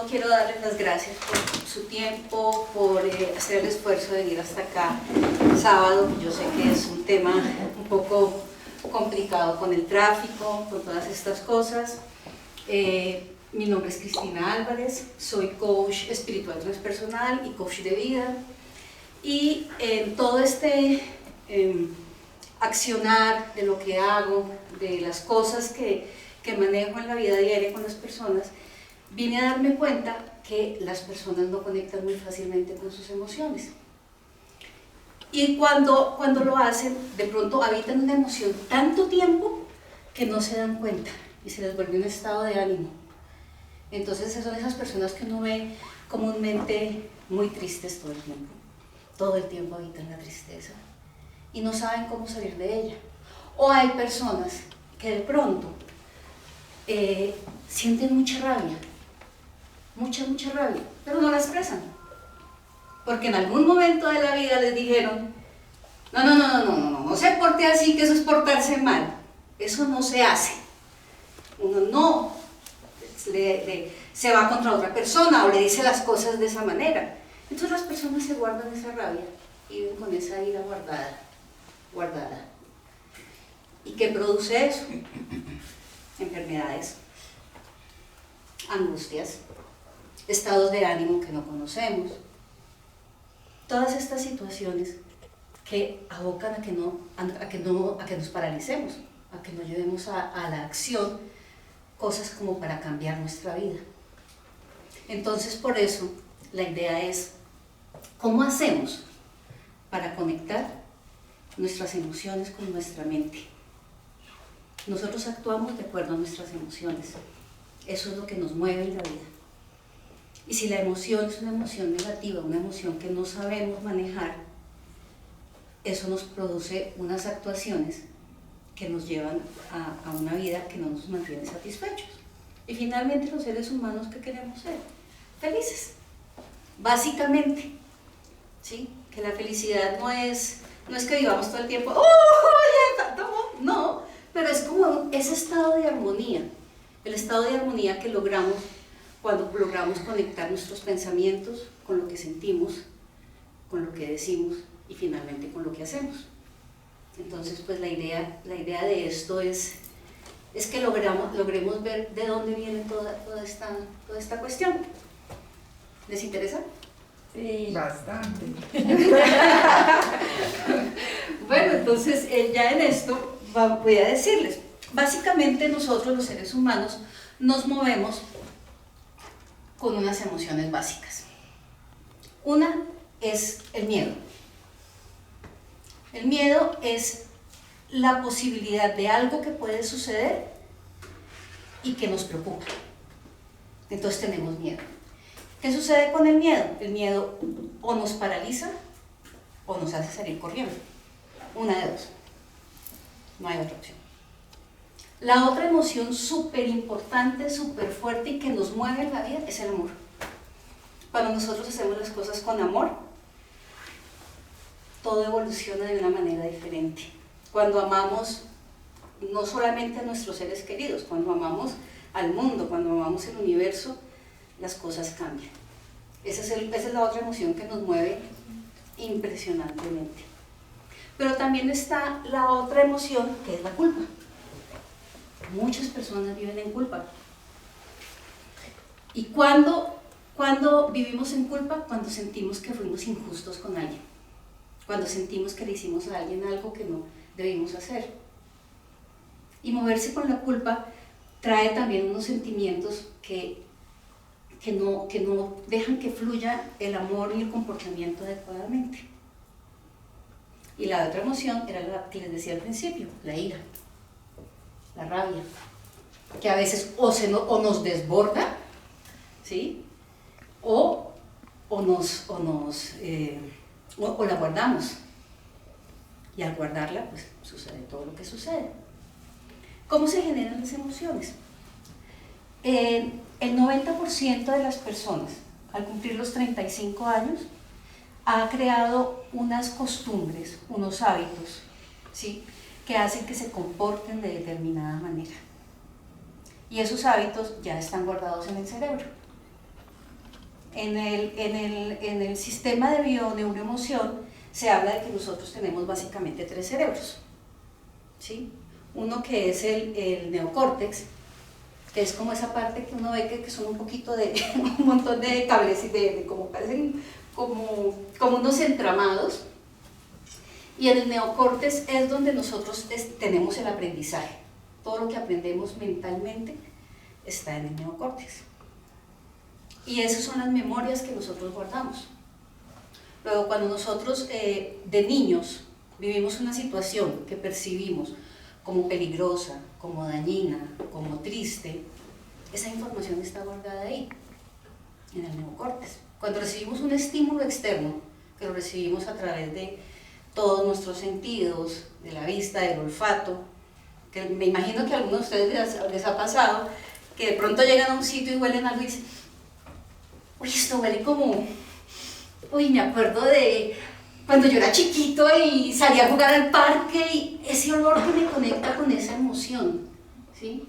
quiero darles las gracias por su tiempo, por hacer el esfuerzo de venir hasta acá sábado. Yo sé que es un tema un poco complicado con el tráfico, con todas estas cosas. Mi nombre es Cristina Álvarez, soy coach espiritual transpersonal y coach de vida. Y en todo este accionar de lo que hago, de las cosas que manejo en la vida diaria con las personas, vine a darme cuenta que las personas no conectan muy fácilmente con sus emociones. Y cuando lo hacen, de pronto habitan una emoción tanto tiempo que no se dan cuenta y se les vuelve un estado de ánimo. Entonces son esas personas que uno ve comúnmente muy tristes todo el tiempo habitan la tristeza y no saben cómo salir de ella. O hay personas que de pronto sienten mucha rabia, mucha rabia, pero no la expresan, porque en algún momento de la vida les dijeron, no se porte así, que eso es portarse mal, eso no se hace, uno no se va contra otra persona o le dice las cosas de esa manera. Entonces las personas se guardan esa rabia y viven con esa ira guardada. ¿Y qué produce eso? Enfermedades, angustias, estados de ánimo que no conocemos, todas estas situaciones que abocan a que nos paralicemos, a que no llevemos a la acción cosas como para cambiar nuestra vida. Entonces, por eso, la idea es, ¿cómo hacemos para conectar nuestras emociones con nuestra mente? Nosotros actuamos de acuerdo a nuestras emociones. Eso es lo que nos mueve en la vida. Y si la emoción es una emoción negativa, una emoción que no sabemos manejar, eso nos produce unas actuaciones que nos llevan a una vida que no nos mantiene satisfechos. Y finalmente los seres humanos, ¿qué queremos ser? Felices. Básicamente, ¿sí? Que la felicidad no es que vivamos todo el tiempo, no, pero es como ese estado de armonía, el estado de armonía que logramos cuando logramos conectar nuestros pensamientos con lo que sentimos, con lo que decimos y finalmente con lo que hacemos. Entonces, pues la idea de esto es que logremos ver de dónde viene toda esta cuestión. ¿Les interesa? Sí. Bastante. Bueno, entonces ya en esto voy a decirles, básicamente nosotros los seres humanos nos movemos con unas emociones básicas. Una es el miedo. El miedo es la posibilidad de algo que puede suceder y que nos preocupa. Entonces tenemos miedo. ¿Qué sucede con el miedo? El miedo o nos paraliza o nos hace salir corriendo. Una de dos. No hay otra opción. La otra emoción súper importante, súper fuerte y que nos mueve en la vida es el amor. Cuando nosotros hacemos las cosas con amor, todo evoluciona de una manera diferente. Cuando amamos no solamente a nuestros seres queridos, cuando amamos al mundo, cuando amamos el universo, las cosas cambian. Esa es la otra emoción que nos mueve impresionantemente. Pero también está la otra emoción, que es la culpa. Muchas personas viven en culpa. ¿Y cuándo vivimos en culpa? Cuando sentimos que fuimos injustos con alguien. Cuando sentimos que le hicimos a alguien algo que no debimos hacer. Y moverse con la culpa trae también unos sentimientos que no dejan que fluya el amor ni el comportamiento adecuadamente. Y la otra emoción era la que les decía al principio, la ira, la rabia, que a veces o nos desborda, ¿sí? o la guardamos. Y al guardarla, pues sucede todo lo que sucede. ¿Cómo se generan las emociones? El 90% de las personas, al cumplir los 35 años, ha creado unas costumbres, unos hábitos, ¿sí? que hacen que se comporten de determinada manera. Y esos hábitos ya están guardados en el cerebro. en el sistema de bioneuroemoción se habla de que nosotros tenemos básicamente 3 cerebros, ¿sí? Uno que es el neocórtex, que es como esa parte que uno ve que son un poquito de, un montón de cables y de como parecen como unos entramados, y en el neocórtex es donde nosotros tenemos el aprendizaje. Todo lo que aprendemos mentalmente está en el neocórtex. Y esas son las memorias que nosotros guardamos. Luego, cuando nosotros de niños vivimos una situación que percibimos como peligrosa, como dañina, como triste, esa información está guardada ahí, en el neocórtex. Cuando recibimos un estímulo externo, que lo recibimos a través de todos nuestros sentidos, de la vista, del olfato, que me imagino que a algunos de ustedes les ha pasado, que de pronto llegan a un sitio y huelen algo y dicen, uy, esto huele como, uy, me acuerdo de cuando yo era chiquito y salía a jugar al parque y ese olor que me conecta con esa emoción, ¿sí?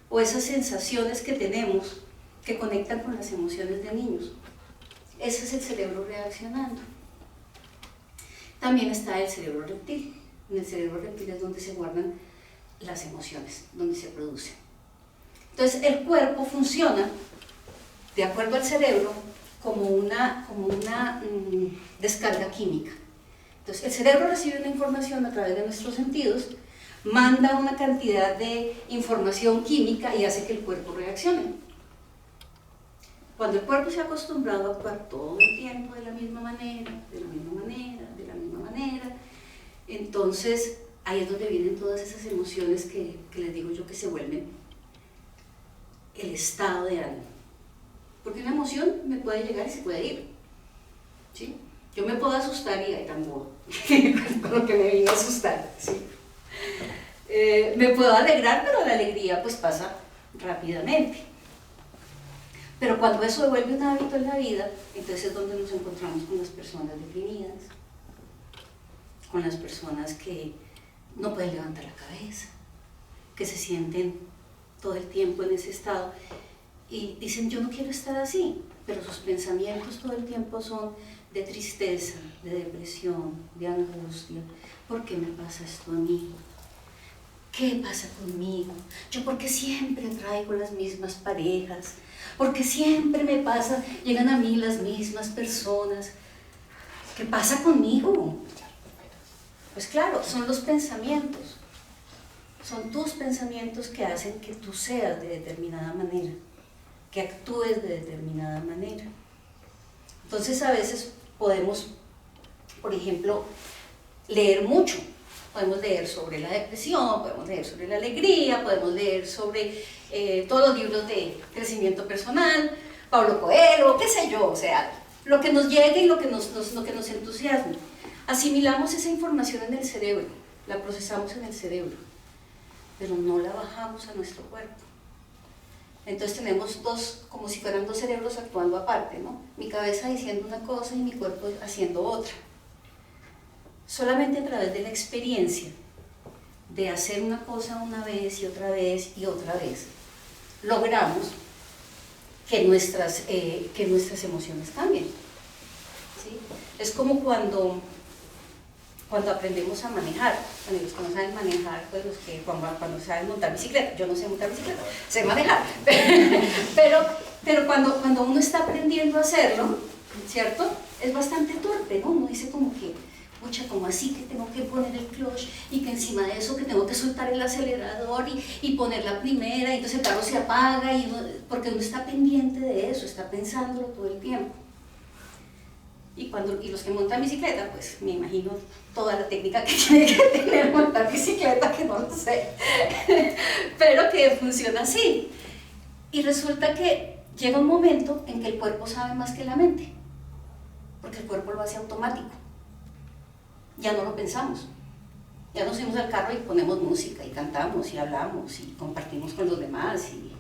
O esas sensaciones que tenemos que conectan con las emociones de niños. Ese es el cerebro reaccionando. También está el cerebro reptil. En el cerebro reptil es donde se guardan las emociones, donde se producen. Entonces el cuerpo funciona de acuerdo al cerebro como una descarga química. Entonces el cerebro recibe una información a través de nuestros sentidos, manda una cantidad de información química y hace que el cuerpo reaccione. Cuando el cuerpo se ha acostumbrado a actuar todo el tiempo de la misma manera, de la misma manera, de la misma manera, entonces ahí es donde vienen todas esas emociones que les digo yo que se vuelven el estado de ánimo. Porque una emoción me puede llegar y se puede ir, ¿sí? Yo me puedo asustar y ay, tan bobo, con lo que me vine a asustar, ¿sí? Me puedo alegrar, pero la alegría pues pasa rápidamente. Pero cuando eso se vuelve un hábito en la vida, entonces es donde nos encontramos con las personas deprimidas, con las personas que no pueden levantar la cabeza, que se sienten todo el tiempo en ese estado y dicen yo no quiero estar así, pero sus pensamientos todo el tiempo son de tristeza, de depresión, de angustia. ¿Por qué me pasa esto a mí? ¿Qué pasa conmigo? ¿Yo por qué siempre atraigo las mismas parejas? ¿Por qué siempre me pasa, llegan a mí las mismas personas? ¿Qué pasa conmigo? Pues claro, son los pensamientos. Son tus pensamientos que hacen que tú seas de determinada manera, que actúes de determinada manera. Entonces a veces podemos, por ejemplo, leer mucho. Podemos leer sobre la depresión, podemos leer sobre la alegría, podemos leer sobre todos los libros de crecimiento personal, Pablo Coelho, qué sé yo, o sea, lo que nos llegue y lo que nos entusiasme. Asimilamos esa información en el cerebro, la procesamos en el cerebro, pero no la bajamos a nuestro cuerpo. Entonces tenemos dos, como si fueran dos cerebros actuando aparte, ¿no? Mi cabeza diciendo una cosa y mi cuerpo haciendo otra. Solamente a través de la experiencia de hacer una cosa una vez y otra vez y otra vez, logramos que nuestras emociones cambien, ¿sí? Es como cuando aprendemos a manejar. Bueno, los que no saben manejar, pues los que cuando saben montar bicicleta, yo no sé montar bicicleta, sé manejar, pero cuando uno está aprendiendo a hacerlo, ¿cierto? Es bastante torpe, ¿no? Uno dice como que, pucha, como así que tengo que poner el clutch y que encima de eso que tengo que soltar el acelerador y poner la primera y entonces el carro se apaga porque uno está pendiente de eso, está pensándolo todo el tiempo. Y los que montan bicicleta, pues me imagino toda la técnica que tiene que tener montar bicicleta, que no lo sé, pero que funciona así. Y resulta que llega un momento en que el cuerpo sabe más que la mente, porque el cuerpo lo hace automático. Ya no lo pensamos, ya nos subimos al carro y ponemos música y cantamos y hablamos y compartimos con los demás y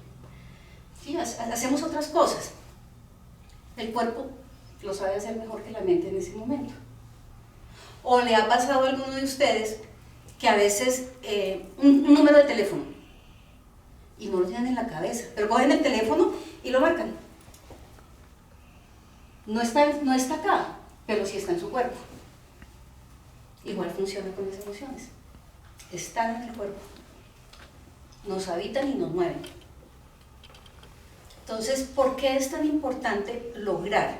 sí, hacemos otras cosas. El cuerpo lo sabe hacer mejor que la mente en ese momento. ¿O le ha pasado a alguno de ustedes que a veces un número de teléfono y no lo tienen en la cabeza, pero cogen el teléfono y lo marcan? no está acá, pero sí está en su cuerpo. Igual funciona con las emociones. Están en el cuerpo. Nos habitan y nos mueven. Entonces, ¿por qué es tan importante lograr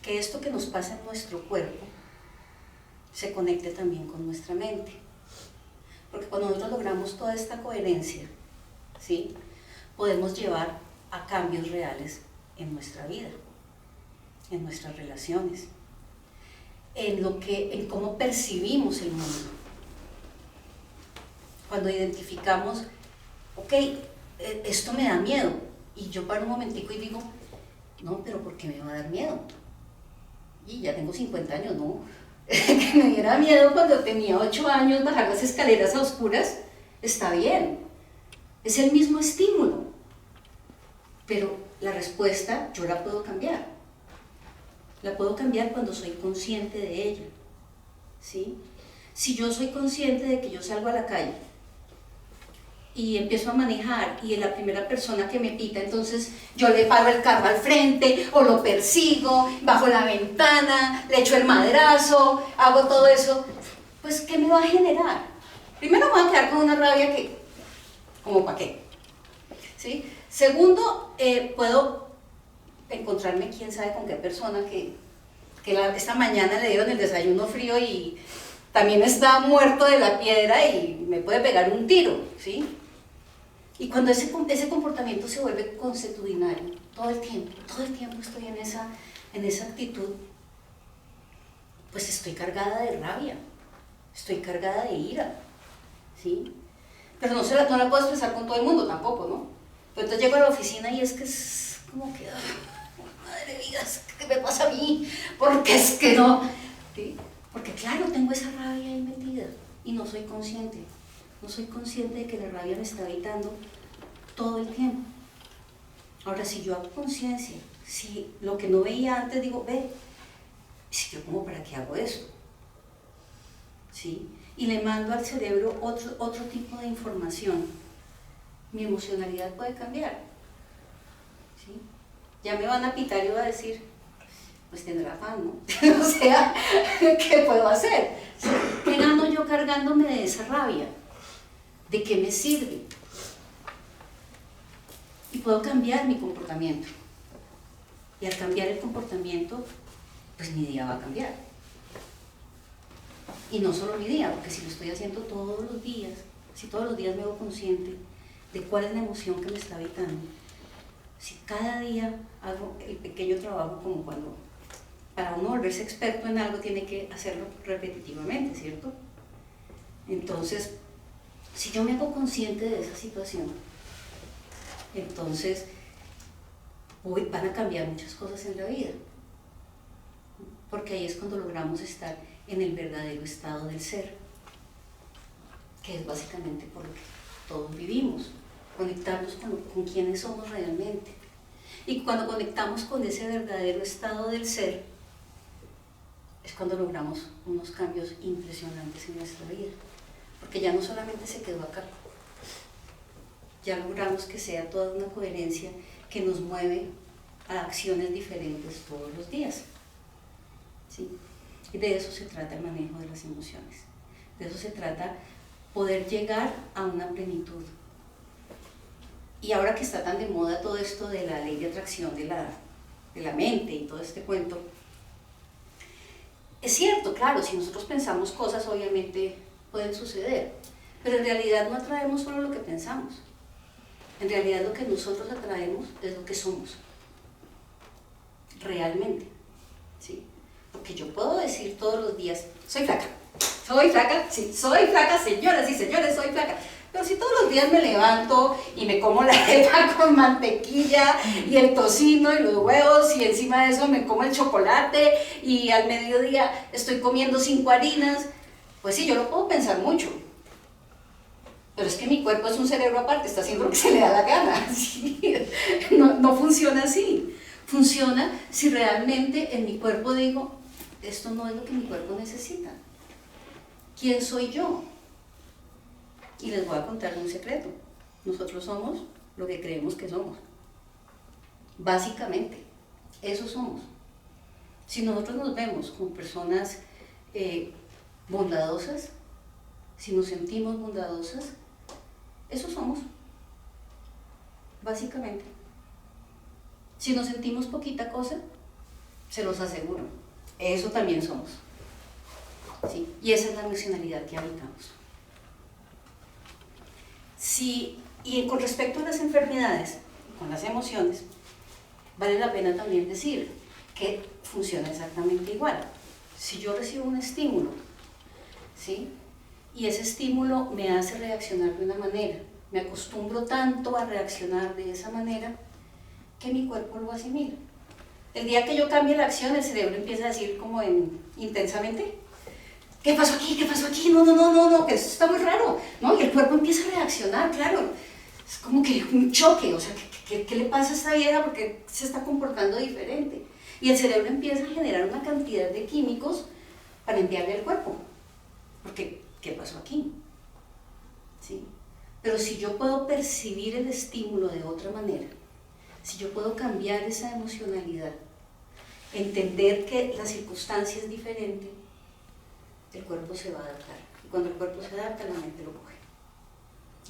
que esto que nos pasa en nuestro cuerpo se conecte también con nuestra mente? Porque cuando nosotros logramos toda esta coherencia, ¿sí?, podemos llevar a cambios reales en nuestra vida, en nuestras relaciones, en cómo percibimos el mundo. Cuando identificamos, ok, esto me da miedo, y yo paro un momentico y digo, no, pero ¿por qué me va a dar miedo? Y ya tengo 50 años, ¿no? Que me diera miedo cuando tenía 8 años bajar las escaleras a oscuras, está bien, es el mismo estímulo, pero la respuesta yo la puedo cambiar. La puedo cambiar cuando soy consciente de ella, ¿sí? Si yo soy consciente de que yo salgo a la calle y empiezo a manejar y la primera persona que me pita, entonces yo le paro el carro al frente o lo persigo, bajo la ventana, le echo el madrazo, hago todo eso, pues ¿qué me va a generar? Primero me voy a quedar con una rabia que, ¿como para qué? ¿Sí? Segundo, puedo encontrarme quién sabe con qué persona que esta mañana le dieron el desayuno frío y también está muerto de la piedra y me puede pegar un tiro, ¿sí? Y cuando ese comportamiento se vuelve consuetudinario, todo el tiempo estoy en esa actitud, pues estoy cargada de rabia, estoy cargada de ira, ¿sí? Pero no la puedo expresar con todo el mundo tampoco, ¿no? Pero entonces llego a la oficina y es que es como que, madre mía, ¿qué me pasa a mí? Porque es que no, ¿sí? Porque claro, tengo esa rabia ahí metida y no soy consciente de que la rabia me está habitando todo el tiempo. Ahora, si yo hago conciencia, si lo que no veía antes digo, ve, si yo como para qué hago eso, ¿sí? Y le mando al cerebro otro tipo de información, mi emocionalidad puede cambiar, ¿sí? Ya me van a pitar y va a decir, pues tendrá afán, ¿no? O sea, ¿qué puedo hacer? ¿Qué gano yo cargándome de esa rabia? ¿De qué me sirve? Y puedo cambiar mi comportamiento. Y al cambiar el comportamiento, pues mi día va a cambiar. Y no solo mi día, porque si lo estoy haciendo todos los días, si todos los días me hago consciente de cuál es la emoción que me está habitando, si cada día hago el pequeño trabajo, como cuando para uno volverse experto en algo tiene que hacerlo repetitivamente, ¿cierto? Entonces, si yo me hago consciente de esa situación, entonces van a cambiar muchas cosas en la vida, porque ahí es cuando logramos estar en el verdadero estado del ser, que es básicamente por lo que todos vivimos, conectarnos con quienes somos realmente. Y cuando conectamos con ese verdadero estado del ser, es cuando logramos unos cambios impresionantes en nuestra vida, porque ya no solamente se quedó acá, ya logramos que sea toda una coherencia que nos mueve a acciones diferentes todos los días, ¿sí? Y de eso se trata el manejo de las emociones, de eso se trata poder llegar a una plenitud. Y ahora que está tan de moda todo esto de la ley de atracción de la mente y todo este cuento, es cierto, claro, si nosotros pensamos cosas obviamente pueden suceder, pero en realidad no atraemos solo lo que pensamos, en realidad lo que nosotros atraemos es lo que somos, realmente, ¿sí? Porque yo puedo decir todos los días, soy flaca, sí, soy flaca, señoras y señores, soy flaca. Pero si todos los días me levanto y me como la arepa con mantequilla y el tocino y los huevos y encima de eso me como el chocolate y al mediodía estoy comiendo 5 harinas, pues sí, yo lo puedo pensar mucho. Pero es que mi cuerpo es un cerebro aparte, está haciendo lo que se le da la gana. ¿Sí? No funciona así. Funciona si realmente en mi cuerpo digo, esto no es lo que mi cuerpo necesita. ¿Quién soy yo? Y les voy a contar un secreto. Nosotros somos lo que creemos que somos. Básicamente, eso somos. Si nosotros nos vemos como personas bondadosas, si nos sentimos bondadosas, eso somos, básicamente. Si nos sentimos poquita cosa, se los aseguro, eso también somos. ¿Sí? Y esa es la emocionalidad que habitamos. Sí, y con respecto a las enfermedades, con las emociones, vale la pena también decir que funciona exactamente igual. Si yo recibo un estímulo, ¿sí? Y ese estímulo me hace reaccionar de una manera, me acostumbro tanto a reaccionar de esa manera que mi cuerpo lo asimila. El día que yo cambie la acción, el cerebro empieza a decir como intensamente, ¿qué pasó aquí? ¿Qué pasó aquí? No, que eso está muy raro, ¿no? Y el cuerpo empieza a reaccionar, claro, es como que un choque, o sea, ¿qué le pasa a esta vieja? Porque se está comportando diferente. Y el cerebro empieza a generar una cantidad de químicos para enviarle al cuerpo, porque ¿qué pasó aquí? ¿Sí? Pero si yo puedo percibir el estímulo de otra manera, si yo puedo cambiar esa emocionalidad, entender que la circunstancia es diferente, el cuerpo se va a adaptar. Y cuando el cuerpo se adapta, la mente lo coge.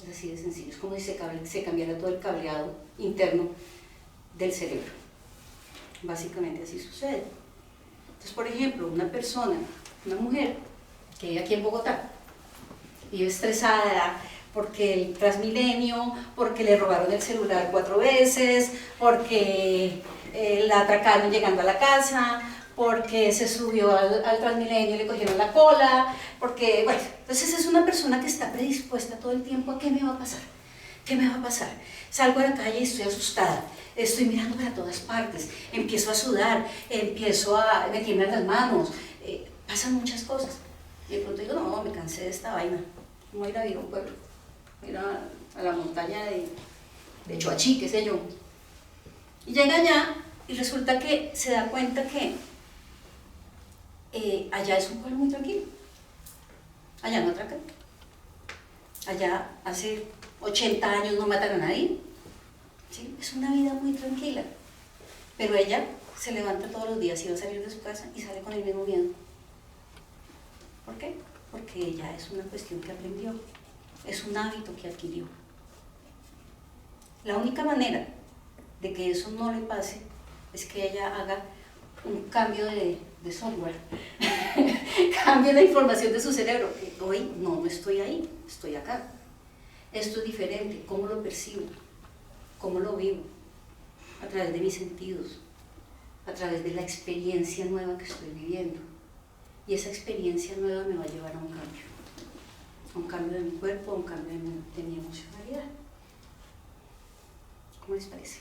Es así de sencillo. Es como si se cambiara todo el cableado interno del cerebro. Básicamente así sucede. Entonces, por ejemplo, una persona, una mujer que vive aquí en Bogotá, vive estresada porque el Transmilenio, porque le robaron el celular 4 veces, porque la atracaron llegando a la casa, porque se subió al Transmilenio y le cogieron la cola, porque, bueno, entonces es una persona que está predispuesta todo el tiempo a ¿qué me va a pasar? ¿Qué me va a pasar? Salgo a la calle y estoy asustada, estoy mirando para todas partes, empiezo a sudar, empiezo me tiemblan las manos, pasan muchas cosas. Y de pronto digo, no, me cansé de esta vaina, voy a ir a vivir a un pueblo, voy a ir a la montaña de Choachí, qué sé yo. Y llega allá y resulta que se da cuenta que allá es un pueblo muy tranquilo, allá no atracan, allá hace 80 años no matan a nadie, ¿sí? Es una vida muy tranquila, pero ella se levanta todos los días y va a salir de su casa y sale con el mismo miedo. ¿Por qué? Porque ella es una cuestión que aprendió, es un hábito que adquirió. La única manera de que eso no le pase es que ella haga un cambio de software, cambie la información de su cerebro. Hoy no estoy ahí, estoy acá. Esto es diferente, ¿cómo lo percibo? ¿Cómo lo vivo? A través de mis sentidos, a través de la experiencia nueva que estoy viviendo. Y esa experiencia nueva me va a llevar a un cambio de mi cuerpo, a un cambio de mi emocionalidad. ¿Cómo les parece?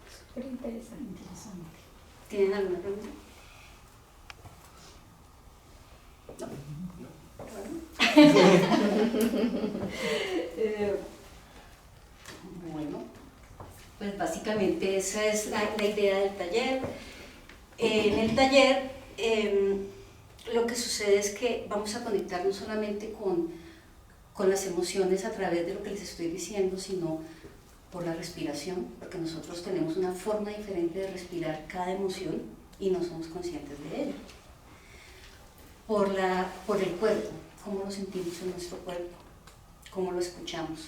Súper interesante. ¿Tienen alguna pregunta? No. Bueno, pues básicamente esa es la idea del taller. En el taller lo que sucede es que vamos a conectar no solamente con las emociones a través de lo que les estoy diciendo, sino por la respiración, porque nosotros tenemos una forma diferente de respirar cada emoción y no somos conscientes de ella. Por el cuerpo, cómo lo sentimos en nuestro cuerpo, cómo lo escuchamos,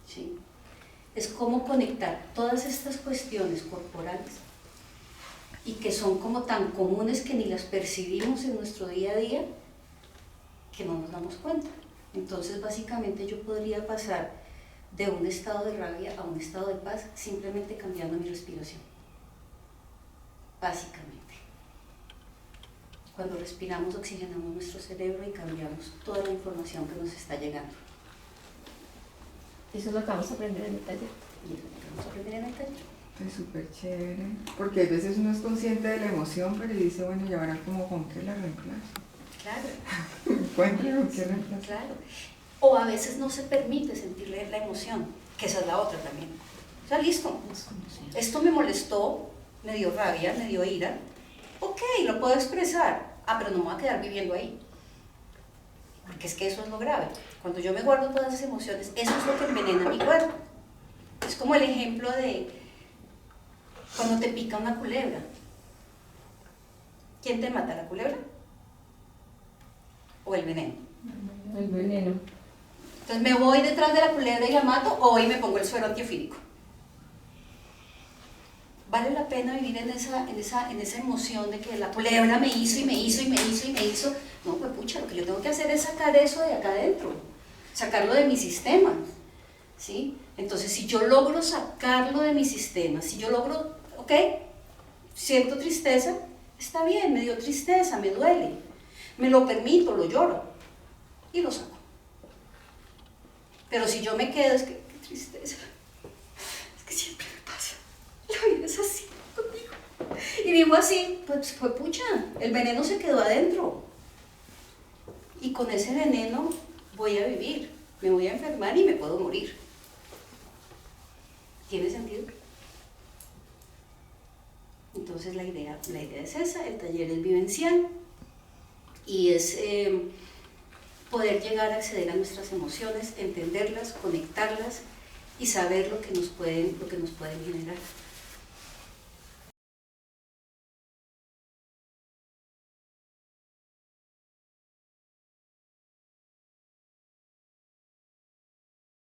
¿sí? Es cómo conectar todas estas cuestiones corporales y que son como tan comunes que ni las percibimos en nuestro día a día que no nos damos cuenta. Entonces básicamente yo podría pasar de un estado de rabia a un estado de paz simplemente cambiando mi respiración, básicamente. Cuando respiramos oxigenamos nuestro cerebro y cambiamos toda la información que nos está llegando. Eso es lo que vamos a aprender en el taller. Y eso es lo que vamos a aprender en el taller. Es súper chévere, porque a veces uno es consciente de la emoción, pero dice, bueno, ¿y ahora como con qué la reemplazo? Claro. Encuentra con qué reemplazo. Claro. O a veces no se permite sentirle la emoción, que esa es la otra también. O sea, listo, esto me molestó, me dio rabia, me dio ira, ok, lo puedo expresar, pero no me voy a quedar viviendo ahí. Porque es que eso es lo grave. Cuando yo me guardo todas esas emociones, eso es lo que envenena mi cuerpo. Es como el ejemplo de cuando te pica una culebra. ¿Quién te mata, la culebra? ¿O el veneno? El veneno. Entonces, ¿me voy detrás de la culebra y la mato o hoy me pongo el suero antiofídico? ¿Vale la pena vivir en esa emoción de que la culebra me hizo y me hizo y me hizo y me hizo? No, pues pucha, lo que yo tengo que hacer es sacar eso de acá adentro, sacarlo de mi sistema, ¿sí? Entonces, si yo logro sacarlo de mi sistema, si yo logro, ok, siento tristeza, está bien, me dio tristeza, me duele, me lo permito, lo lloro y lo saco. Pero si yo me quedo, es que qué tristeza, es que siempre me pasa, la vida es así conmigo. Y digo así, pues pucha, el veneno se quedó adentro. Y con ese veneno voy a vivir, me voy a enfermar y me puedo morir. ¿Tiene sentido? Entonces la idea es esa, el taller es vivencial y es poder llegar a acceder a nuestras emociones, entenderlas, conectarlas y saber lo que nos pueden generar.